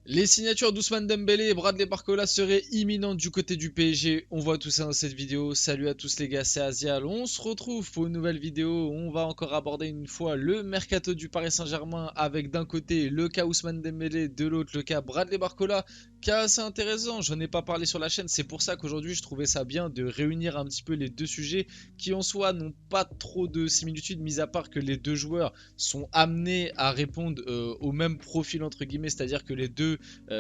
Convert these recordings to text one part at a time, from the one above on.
Les signatures d'Ousmane Dembélé et Bradley Barcola seraient imminentes du côté du PSG. On voit tout ça dans cette vidéo. Salut à tous les gars, c'est Azial. On se retrouve pour une nouvelle vidéo. On va encore aborder une fois le mercato du Paris Saint-Germain avec d'un côté le cas Ousmane Dembélé, de l'autre le cas Bradley Barcola. Cas assez intéressant, j'en ai pas parlé sur la chaîne. C'est pour ça qu'aujourd'hui je trouvais ça bien de réunir un petit peu les deux sujets qui en soi n'ont pas trop de similitudes, mis à part que les deux joueurs sont amenés à répondre au même profil entre guillemets, c'est-à-dire que les deux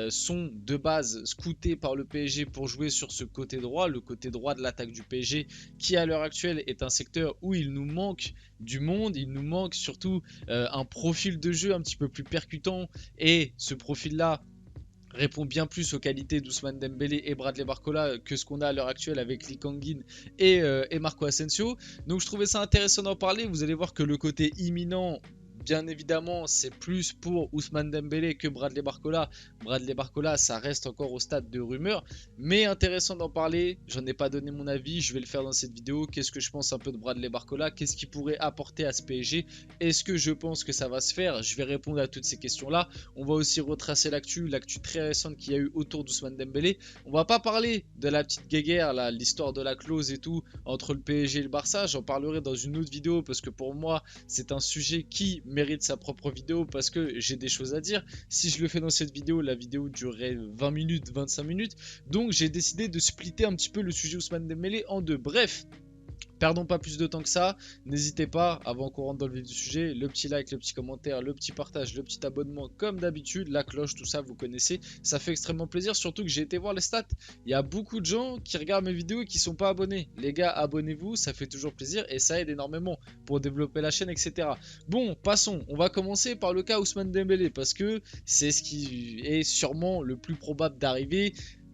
sont de base scoutés par le PSG pour jouer sur ce côté droit, le côté droit de l'attaque du PSG, qui à l'heure actuelle est un secteur où il nous manque du monde, il nous manque surtout un profil de jeu un petit peu plus percutant, et ce profil-là répond bien plus aux qualités d'Ousmane Dembélé et Bradley Barcola que ce qu'on a à l'heure actuelle avec Lee Kangin et Marco Asensio. Donc je trouvais ça intéressant d'en parler. Vous allez voir que le côté imminent, bien évidemment, c'est plus pour Ousmane Dembélé que Bradley Barcola. Bradley Barcola, ça reste encore au stade de rumeur, mais intéressant d'en parler. J'en ai pas donné mon avis, je vais le faire dans cette vidéo. Qu'est-ce que je pense un peu de Bradley Barcola? Qu'est-ce qu'il pourrait apporter à ce PSG? Est-ce que je pense que ça va se faire? Je vais répondre à toutes ces questions-là. On va aussi retracer l'actu très récente qu'il y a eu autour d'Ousmane Dembélé. On va pas parler de la petite guéguerre, l'histoire de la clause et tout, entre le PSG et le Barça. J'en parlerai dans une autre vidéo parce que pour moi, c'est un sujet qui mérite sa propre vidéo parce que j'ai des choses à dire. Si je le fais dans cette vidéo, la vidéo durerait 20 minutes, 25 minutes. Donc j'ai décidé de splitter un petit peu le sujet Ousmane Dembélé en deux. Bref, perdons pas plus de temps que ça, n'hésitez pas, avant qu'on rentre dans le vif du sujet, le petit like, le petit commentaire, le petit partage, le petit abonnement comme d'habitude, la cloche, tout ça vous connaissez, ça fait extrêmement plaisir, surtout que j'ai été voir les stats, il y a beaucoup de gens qui regardent mes vidéos et qui sont pas abonnés. Les gars, abonnez-vous, ça fait toujours plaisir et ça aide énormément pour développer la chaîne, etc. Bon, passons, on va commencer par le cas Ousmane Dembélé parce que c'est ce qui est sûrement le plus probable d'arriver.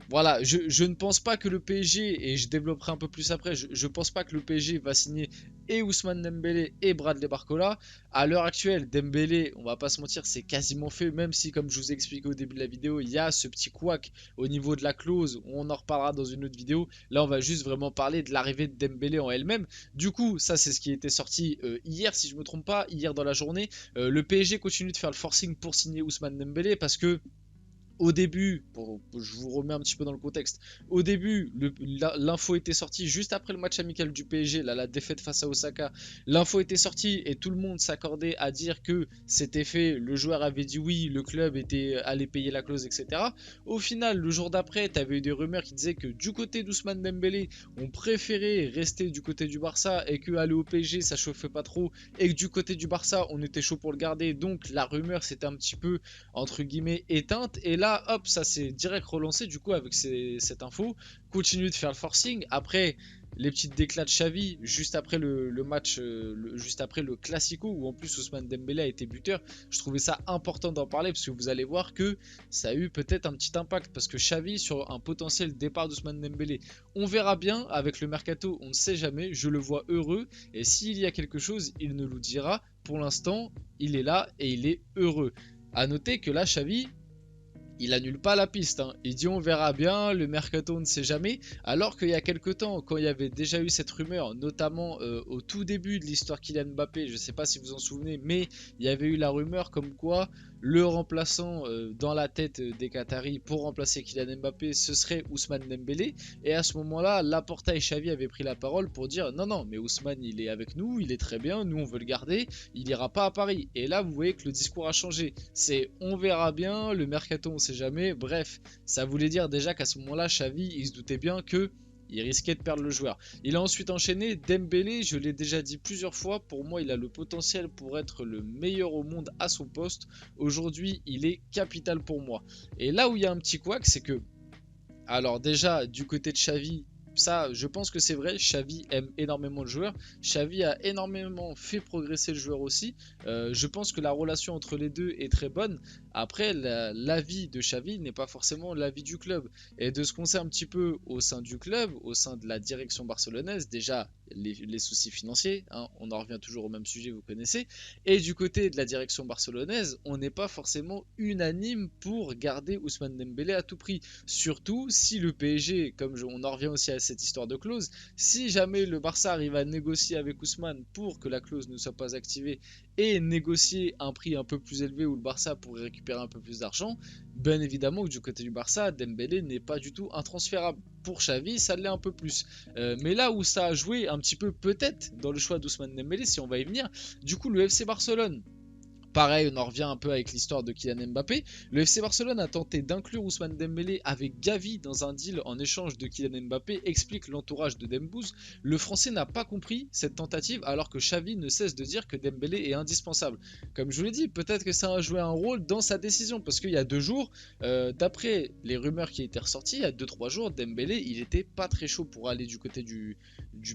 Voilà, je ne pense pas que le PSG, et je développerai un peu plus après, je pense pas que le PSG va signer et Ousmane Dembélé et Bradley Barcola. À l'heure actuelle, Dembélé, on va pas se mentir, c'est quasiment fait, même si comme je vous ai expliqué au début de la vidéo, il y a ce petit couac au niveau de la clause, on en reparlera dans une autre vidéo. Là, on va juste vraiment parler de l'arrivée de Dembélé en elle-même. Du coup, ça c'est ce qui était sorti hier, si je me trompe pas, hier dans la journée. Le PSG continue de faire le forcing pour signer Ousmane Dembélé parce que au début, je vous remets un petit peu dans le contexte, au début, l'info était sortie juste après le match amical du PSG, là, la défaite face à Osaka. L'info était sortie et tout le monde s'accordait à dire que c'était fait, le joueur avait dit oui, le club allait payer la clause, etc. Au final, le jour d'après, tu avais eu des rumeurs qui disaient que du côté d'Ousmane Dembélé, on préférait rester du côté du Barça et que aller au PSG, ça chauffait pas trop, et que du côté du Barça, on était chaud pour le garder. Donc la rumeur s'était un petit peu entre guillemets éteinte, et là hop, ça s'est direct relancé du coup avec cette info. Continue de faire le forcing après les petites déclats de Xavi juste après le match, juste après le Classico où en plus Ousmane Dembélé a été buteur. Je trouvais ça important d'en parler parce que vous allez voir que ça a eu peut-être un petit impact parce que Xavi sur un potentiel départ d'Ousmane Dembélé, on verra bien avec le mercato, on ne sait jamais, je le vois heureux et s'il y a quelque chose il nous le dira. Pour l'instant il est là et il est heureux. A noter que là, Xavi, il annule pas la piste, hein. Il dit on verra bien, le mercato on ne sait jamais. Alors qu'il y a quelques temps, quand il y avait déjà eu cette rumeur, notamment au tout début de l'histoire Kylian Mbappé, je ne sais pas si vous en souvenez, mais il y avait eu la rumeur comme quoi le remplaçant dans la tête des Qataris pour remplacer Kylian Mbappé, ce serait Ousmane Dembélé. Et à ce moment-là, Laporta et Xavi avaient pris la parole pour dire non, non, mais Ousmane il est avec nous, il est très bien, nous on veut le garder, il ira pas à Paris. Et là, vous voyez que le discours a changé. C'est on verra bien, le mercato on sait jamais. Bref, ça voulait dire déjà qu'à ce moment-là, Xavi il se doutait bien que il risquait de perdre le joueur. Il a ensuite enchaîné Dembélé, je l'ai déjà dit plusieurs fois, pour moi il a le potentiel pour être le meilleur au monde à son poste. Aujourd'hui il est capital pour moi. Et là où il y a un petit couac, c'est que, alors déjà du côté de Xavi, ça je pense que c'est vrai, Xavi aime énormément le joueur, Xavi a énormément fait progresser le joueur aussi. Je pense que la relation entre les deux est très bonne. Après l'avis de Xavi n'est pas forcément l'avis du club, et de ce qu'on sait un petit peu au sein du club, au sein de la direction barcelonaise, déjà les soucis financiers, hein, on en revient toujours au même sujet, vous connaissez, et du côté de la direction barcelonaise, on n'est pas forcément unanime pour garder Ousmane Dembélé à tout prix. Surtout si le PSG, comme on en revient aussi à cette histoire de clause, si jamais le Barça arrive à négocier avec Ousmane pour que la clause ne soit pas activée et négocier un prix un peu plus élevé où le Barça pourrait récupérer un peu plus d'argent, bien évidemment que du côté du Barça, Dembélé n'est pas du tout intransférable. Pour Xavi, ça l'est un peu plus. Mais là où ça a joué un petit peu peut-être dans le choix d'Ousmane Dembélé, si on va y venir, du coup le FC Barcelone, pareil, on en revient un peu avec l'histoire de Kylian Mbappé. Le FC Barcelone a tenté d'inclure Ousmane Dembélé avec Gavi dans un deal en échange de Kylian Mbappé, explique l'entourage de Dembouz. Le Français n'a pas compris cette tentative alors que Xavi ne cesse de dire que Dembélé est indispensable. Comme je vous l'ai dit, peut-être que ça a joué un rôle dans sa décision parce qu'il y a 2 jours, d'après les rumeurs qui étaient ressorties, il y a 2-3 jours, Dembélé il était pas très chaud pour aller du côté du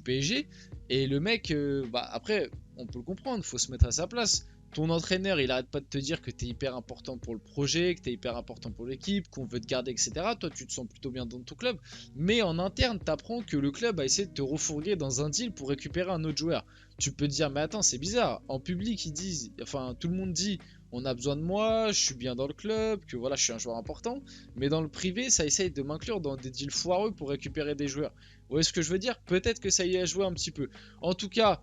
PSG. Et le mec, après, on peut le comprendre, faut se mettre à sa place. Ton entraîneur, il arrête pas de te dire que tu es hyper important pour le projet, que tu es hyper important pour l'équipe, qu'on veut te garder, etc. Toi, tu te sens plutôt bien dans ton club. Mais en interne, tu apprends que le club a essayé de te refourguer dans un deal pour récupérer un autre joueur. Tu peux te dire, mais attends, c'est bizarre. En public, ils disent, enfin, tout le monde dit, on a besoin de moi, je suis bien dans le club, que voilà, je suis un joueur important. Mais dans le privé, ça essaye de m'inclure dans des deals foireux pour récupérer des joueurs. Vous voyez ce que je veux dire? Peut-être que ça y a joué un petit peu. En tout cas,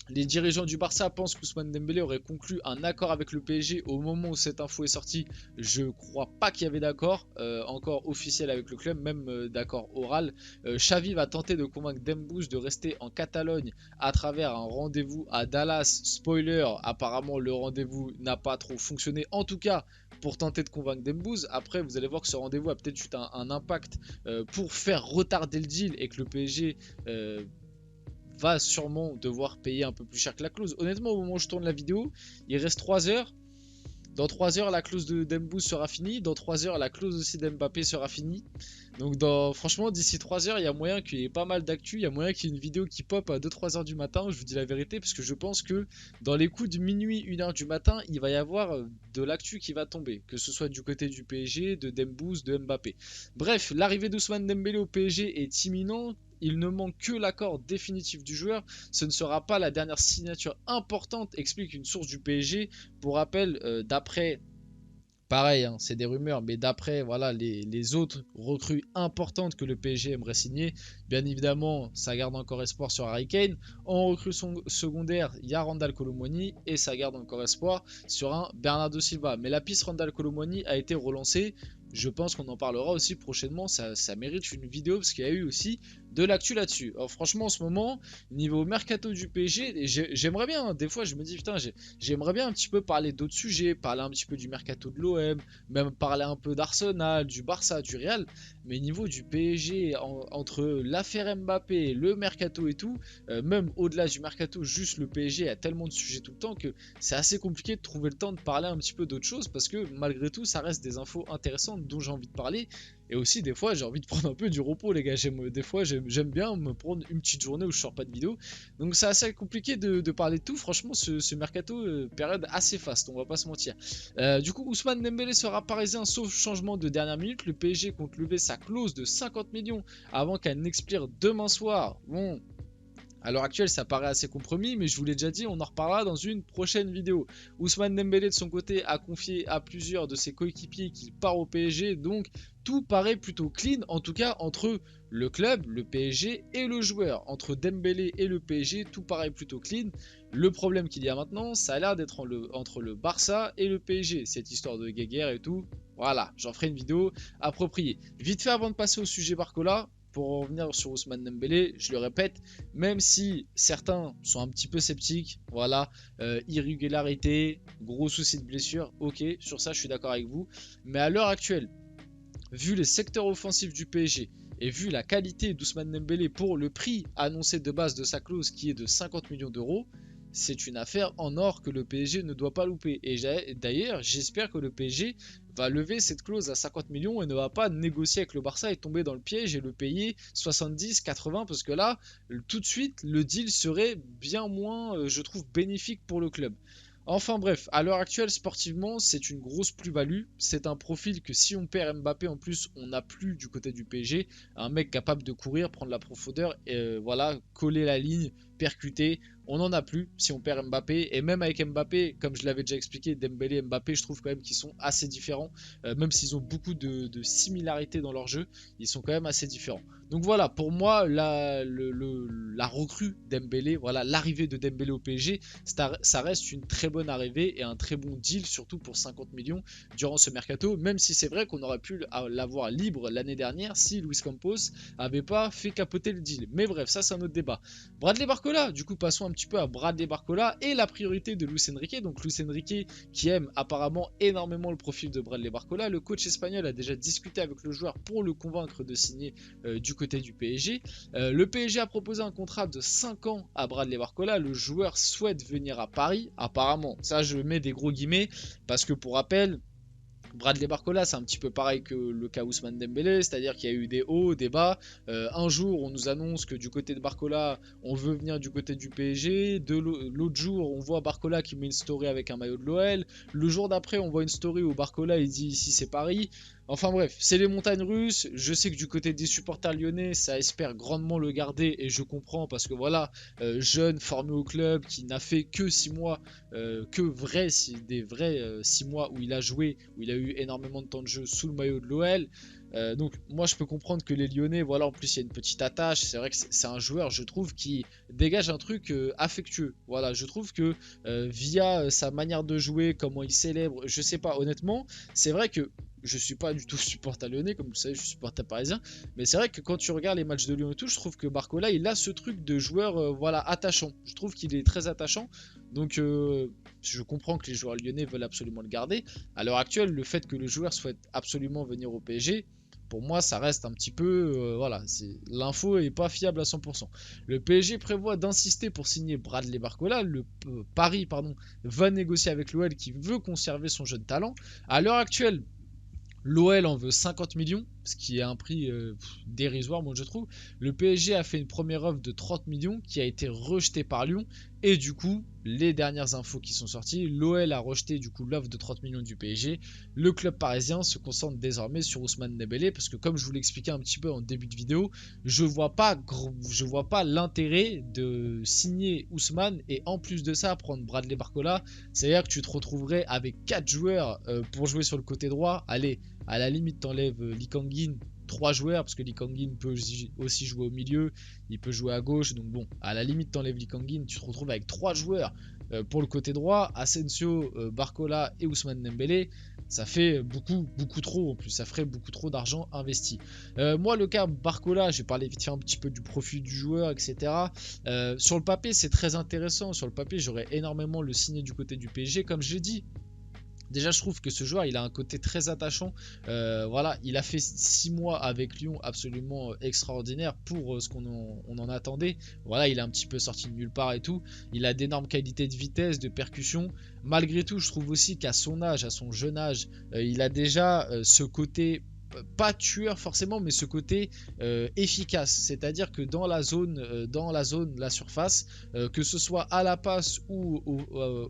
les dirigeants du Barça pensent qu'Ousmane Dembélé aurait conclu un accord avec le PSG au moment où cette info est sortie. Je crois pas qu'il y avait d'accord encore officiel avec le club, même d'accord oral. Xavi va tenter de convaincre Dembouz de rester en Catalogne à travers un rendez-vous à Dallas. Spoiler, apparemment le rendez-vous n'a pas trop fonctionné. En tout cas, pour tenter de convaincre Dembouz. Après, vous allez voir que ce rendez-vous a peut-être eu un impact pour faire retarder le deal et que le PSG va sûrement devoir payer un peu plus cher que la clause. Honnêtement, au moment où je tourne la vidéo, il reste 3 heures. Dans 3 heures, la clause de Dembouz sera finie. Dans 3 heures, la clause aussi d'Mbappé sera finie. Donc franchement, d'ici 3 heures, il y a moyen qu'il y ait pas mal d'actu. Il y a moyen qu'il y ait une vidéo qui pop à 2-3 heures du matin. Je vous dis la vérité, parce que je pense que dans les coups de minuit, 1 heure du matin, il va y avoir de l'actu qui va tomber. Que ce soit du côté du PSG, de Dembouz, de Mbappé. Bref, l'arrivée d'Ousmane Dembélé au PSG est imminente. Il ne manque que l'accord définitif du joueur. Ce ne sera pas la dernière signature importante, explique une source du PSG. Pour rappel, d'après, pareil, hein, c'est des rumeurs, mais d'après voilà, les autres recrues importantes que le PSG aimerait signer, bien évidemment, ça garde encore espoir sur Harry Kane. En recrue secondaire, il y a Randal Kolo Muani et ça garde encore espoir sur un Bernardo Silva. Mais la piste Randal Kolo Muani a été relancée. Je pense qu'on en parlera aussi prochainement, ça mérite une vidéo parce qu'il y a eu aussi de l'actu là-dessus. Alors franchement en ce moment, niveau mercato du PSG, j'aimerais bien, hein, des fois je me dis putain, j'aimerais bien un petit peu parler d'autres sujets, parler un petit peu du mercato de l'OM, même parler un peu d'Arsenal, du Barça, du Real, mais niveau du PSG, entre l'affaire Mbappé, le mercato et tout, même au-delà du mercato, juste le PSG a tellement de sujets tout le temps que c'est assez compliqué de trouver le temps de parler un petit peu d'autres choses parce que malgré tout ça reste des infos intéressantes dont j'ai envie de parler. Et aussi des fois j'ai envie de prendre un peu du repos les gars, des fois j'aime bien me prendre une petite journée où je sors pas de vidéo, donc c'est assez compliqué de parler de tout. Franchement ce mercato, période assez faste, on va pas se mentir. Du coup Ousmane Dembélé sera parisien sauf changement de dernière minute. Le PSG compte lever sa clause de 50 millions avant qu'elle n'expire demain soir. Bon, à l'heure actuelle, ça paraît assez compromis, mais je vous l'ai déjà dit, on en reparlera dans une prochaine vidéo. Ousmane Dembélé, de son côté, a confié à plusieurs de ses coéquipiers qu'il part au PSG, donc tout paraît plutôt clean, en tout cas entre le club, le PSG et le joueur. Entre Dembélé et le PSG, tout paraît plutôt clean. Le problème qu'il y a maintenant, ça a l'air d'être entre le Barça et le PSG, cette histoire de guéguerre et tout. Voilà, j'en ferai une vidéo appropriée. Vite fait avant de passer au sujet Barcola, pour revenir sur Ousmane Dembélé, je le répète, même si certains sont un petit peu sceptiques, voilà, irrégularité, gros soucis de blessure, ok, sur ça je suis d'accord avec vous, mais à l'heure actuelle, vu les secteurs offensifs du PSG et vu la qualité d'Ousmane Dembélé pour le prix annoncé de base de sa clause qui est de 50 millions d'euros, c'est une affaire en or que le PSG ne doit pas louper. Et d'ailleurs, j'espère que le PSG va lever cette clause à 50 millions et ne va pas négocier avec le Barça et tomber dans le piège et le payer 70, 80, parce que là, tout de suite, le deal serait bien moins, je trouve, bénéfique pour le club. Enfin bref, à l'heure actuelle, sportivement, c'est une grosse plus-value. C'est un profil que si on perd Mbappé, en plus, on n'a plus du côté du PSG. Un mec capable de courir, prendre la profondeur, et voilà, coller la ligne, percuter. on n'en a plus si on perd Mbappé. Et même avec Mbappé, comme je l'avais déjà expliqué, Dembélé et Mbappé, je trouve quand même qu'ils sont assez différents. Même s'ils ont beaucoup de similarités dans leur jeu, ils sont quand même assez différents. Donc voilà, pour moi, la recrue Dembélé, voilà, l'arrivée de Dembélé au PSG, ça reste une très bonne arrivée et un très bon deal, surtout pour 50 millions durant ce mercato, même si c'est vrai qu'on aurait pu l'avoir libre l'année dernière si Luis Campos avait pas fait capoter le deal. Mais bref, ça c'est un autre débat. Bradley Barcola, du coup passons un petit peu à Bradley Barcola et la priorité de Luis Enrique. Donc Luis Enrique qui aime apparemment énormément le profil de Bradley Barcola. Le coach espagnol a déjà discuté avec le joueur pour le convaincre de signer du côté du PSG. Le PSG a proposé un contrat de 5 ans à Bradley Barcola. Le joueur souhaite venir à Paris, apparemment. Ça je mets des gros guillemets parce que pour rappel, Bradley Barcola, c'est un petit peu pareil que le cas Ousmane Dembélé, c'est-à-dire qu'il y a eu des hauts, des bas. Un jour, on nous annonce que du côté de Barcola, on veut venir du côté du PSG. L'autre jour, on voit Barcola qui met une story avec un maillot de l'OL. Le jour d'après, on voit une story où Barcola il dit ici c'est Paris. Enfin bref, c'est les montagnes russes. Je sais que du côté des supporters lyonnais, ça espère grandement le garder et je comprends parce que voilà, jeune, formé au club, qui n'a fait que 6 mois, des vrais 6 mois où il a joué, où il a eu énormément de temps de jeu sous le maillot de l'OL. Donc moi je peux comprendre que les Lyonnais, voilà, en plus il y a une petite attache, c'est vrai que c'est un joueur, je trouve, qui dégage un truc affectueux. Voilà, je trouve que via sa manière de jouer, comment il célèbre, je sais pas, honnêtement, c'est vrai que je suis pas du tout supporter lyonnais, comme vous savez, je suis supporter parisien, mais c'est vrai que quand tu regardes les matchs de Lyon et tout, je trouve que Barcola, il a ce truc de joueur, voilà, attachant. Je trouve qu'il est très attachant, donc je comprends que les joueurs lyonnais veulent absolument le garder. À l'heure actuelle, le fait que le joueur souhaite absolument venir au PSG, pour moi, ça reste un petit peu, voilà, l'info est pas fiable à 100%. Le PSG prévoit d'insister pour signer Bradley Barcola. Le Paris, pardon, va négocier avec l'OL qui veut conserver son jeune talent. À l'heure actuelle, l'OL en veut 50 millions, ce qui est un prix dérisoire, moi je trouve. Le PSG a fait une première offre de 30 millions qui a été rejetée par Lyon. Et du coup, les dernières infos qui sont sorties, l'OL a rejeté du coup l'offre de 30 millions du PSG. Le club parisien se concentre désormais sur Ousmane Dembélé parce que comme je vous l'expliquais un petit peu en début de vidéo, je vois pas l'intérêt de signer Ousmane et en plus de ça prendre Bradley Barcola. C'est-à-dire que tu te retrouverais avec 4 joueurs pour jouer sur le côté droit. Allez, à la limite t'enlèves Lee Kang-in, 3 joueurs parce que Lee Kang-in peut aussi jouer au milieu, il peut jouer à gauche, donc bon, à la limite t'enlèves Lee Kang-in, tu te retrouves avec 3 joueurs pour le côté droit, Asensio, Barcola et Ousmane Dembélé. Ça fait beaucoup trop, en plus ça ferait beaucoup trop d'argent investi. Moi le cas Barcola, je vais parler vite fait un petit peu du profil du joueur, etc. Sur le papier c'est très intéressant, sur le papier j'aurais énormément le signé du côté du PSG, comme je l'ai dit. Déjà, je trouve que ce joueur, il a un côté très attachant. Voilà, il a fait 6 mois avec Lyon absolument extraordinaire pour ce on en attendait. Voilà, il est un petit peu sorti de nulle part et tout. Il a d'énormes qualités de vitesse, de percussion. Malgré tout, je trouve aussi qu'à son âge, à son jeune âge, il a déjà ce côté pas tueur forcément, mais ce côté efficace, c'est-à-dire que dans la zone, la surface, que ce soit à la passe ou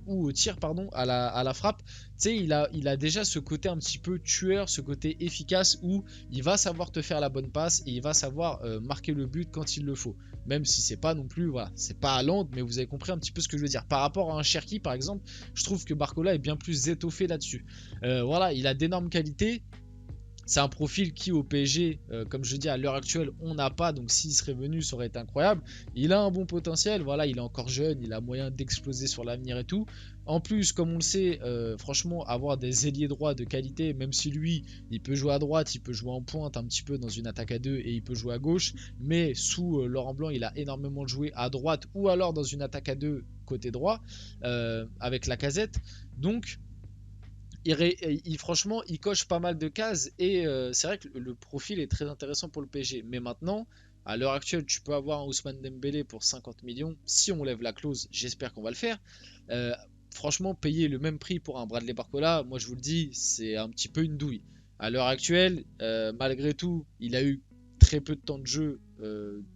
au tir, pardon, à la frappe, tu sais, il a déjà ce côté un petit peu tueur, ce côté efficace où il va savoir te faire la bonne passe et il va savoir marquer le but quand il le faut. Même si c'est pas non plus, voilà, c'est pas à Londres, mais vous avez compris un petit peu ce que je veux dire. Par rapport à un Cherki par exemple, je trouve que Barcola est bien plus étoffé là-dessus. Voilà, il a d'énormes qualités. C'est un profil qui au PSG, comme je dis à l'heure actuelle, on n'a pas. Donc s'il serait venu, ça aurait été incroyable. Il a un bon potentiel. Voilà, il est encore jeune. Il a moyen d'exploser sur l'avenir et tout. En plus, comme on le sait, franchement, avoir des ailiers droits de qualité, même si lui, il peut jouer à droite, il peut jouer en pointe un petit peu dans une attaque à deux et il peut jouer à gauche. Mais sous Laurent Blanc, il a énormément joué à droite ou alors dans une attaque à deux côté droit avec Lacazette. Donc franchement, il coche pas mal de cases et c'est vrai que le profil est très intéressant pour le PSG. Mais maintenant, à l'heure actuelle, tu peux avoir un Ousmane Dembélé pour 50 millions. Si on lève la clause, j'espère qu'on va le faire. Euh, Franchement, payer le même prix pour un Bradley Barcola, moi je vous le dis, c'est un petit peu une douille. À l'heure actuelle, malgré tout, il a eu très peu de temps de jeu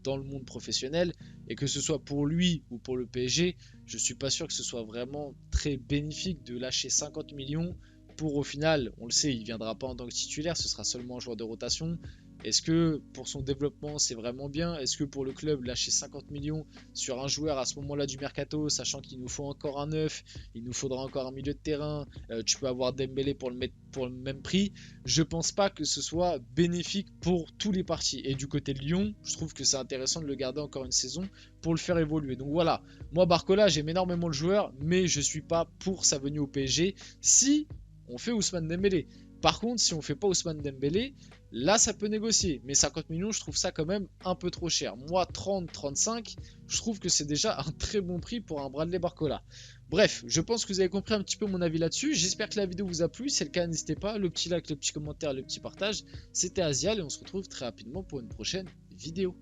dans le monde professionnel et que ce soit pour lui ou pour le PSG, je suis pas sûr que ce soit vraiment très bénéfique de lâcher 50 millions pour au final, on le sait, il viendra pas en tant que titulaire, ce sera seulement un joueur de rotation. Est-ce que pour son développement c'est vraiment bien? Est-ce que pour le club lâcher 50 millions sur un joueur à ce moment-là du mercato, sachant qu'il nous faut encore un neuf, il nous faudra encore un milieu de terrain, tu peux avoir Dembélé pour le mettre pour le même prix, je pense pas que ce soit bénéfique pour tous les partis. Et du côté de Lyon, je trouve que c'est intéressant de le garder encore une saison pour le faire évoluer. Donc voilà, moi Barcola j'aime énormément le joueur, mais je suis pas pour sa venue au PSG si on fait Ousmane Dembélé. Par contre, si on fait pas Ousmane Dembélé, là ça peut négocier. Mais 50 millions, je trouve ça quand même un peu trop cher. Moi, 30-35, je trouve que c'est déjà un très bon prix pour un Bradley Barcola. Bref, je pense que vous avez compris un petit peu mon avis là-dessus. J'espère que la vidéo vous a plu. Si c'est le cas, n'hésitez pas. Le petit like, le petit commentaire, le petit partage. C'était Asial et on se retrouve très rapidement pour une prochaine vidéo.